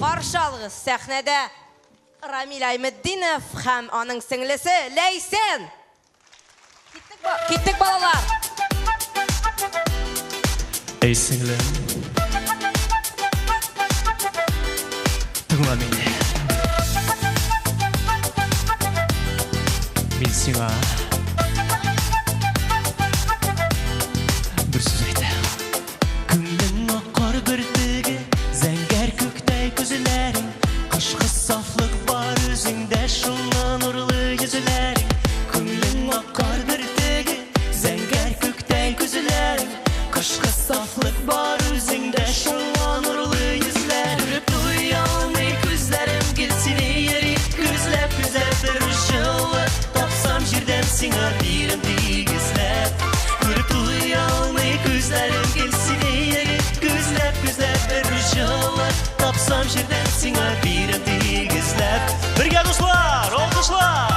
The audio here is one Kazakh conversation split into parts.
Қаршы алғыз сәхнеде Рамил Аймеддинов һәм аның сіңлісі Ләйсен. Кеттік балалар. Ей сіңлім, тыңла мені. Мен сеңа бір сөз айтам. Күннің аққар біртігі, зәңгәр көктей көзілерің, қышқы сафлық бар өзіңде шыңа нұрлы езілерің. Күннің аққар біртігі, зәңгәр көктей көзілерің, қышқы сафлық бар өзіңде шыңа нұрлы езілерің. Туя алмай көзлерім келсіне ерек, көзләп бір жылы тапсам жерден сіңа берім тегізләп. Көріп туя алмай көзлерім келсіне ерек, көзләп бір жылы тапсам жерден сіңа берім тегізләп. Бірге достар, олқышлар!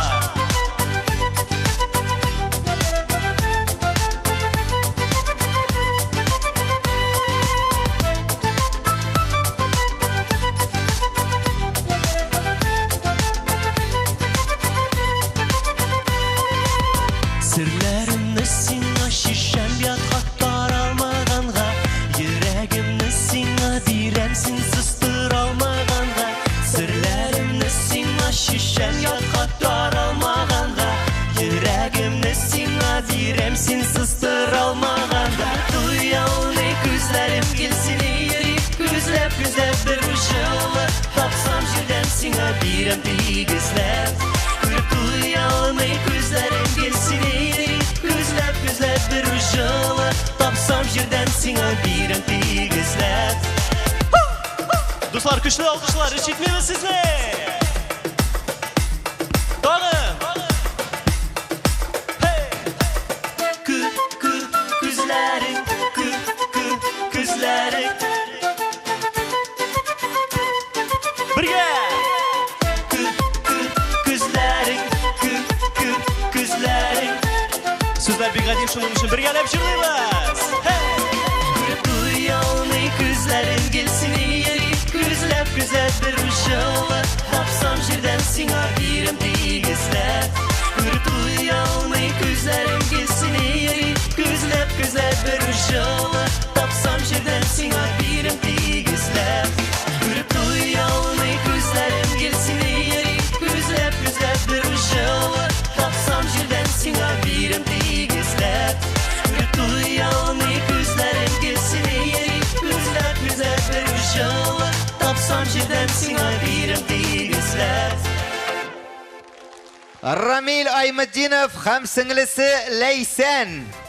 Сірлерімні сіңа шешем ятқаттар алмағанға, жүрегімні сіңа берем сен сыстыр алмағанға. Сірлерімні сіңа шешем ятқаттар алмағанға, жүрегімні сіңа берем сен сыстыр алмағанға. Туя алмай көзлерім келсіне ерек, көзләп бір жылы тапсам жерден сіңа берем тегізләп. Көріп туя алмай көзлерім келсіне бір жылы тапсам жерден сіңа берім тегізләп. Достар, күшті алқышлар, жетмейді сізме? Тағым! Күзләрің, күзләрің. Бірге! Күзләрің, күзләрің. Сөздер беғадим шының үшін біргелеп жырлаймыз. Туя алмай көзлерім келсіне ерек, көзләп бір жылы тапсам жерден сіңа берім тегізләп. Туя алмай көзлерім келсіне ерек, көзләп бір жылы тапсам жерден сіңа берім тегізләп. Туя алмай көзлерім келсіне ерек, көзләп бір жылы тапсам жерден сіңа берім тегізләп. Туя алмай көзлерім келсіне ерек, көзләп бір жылы тапсам жерден сіңа берім тегізләп. Рамил Аймеддинов һәм сіңлісі Ләйсен.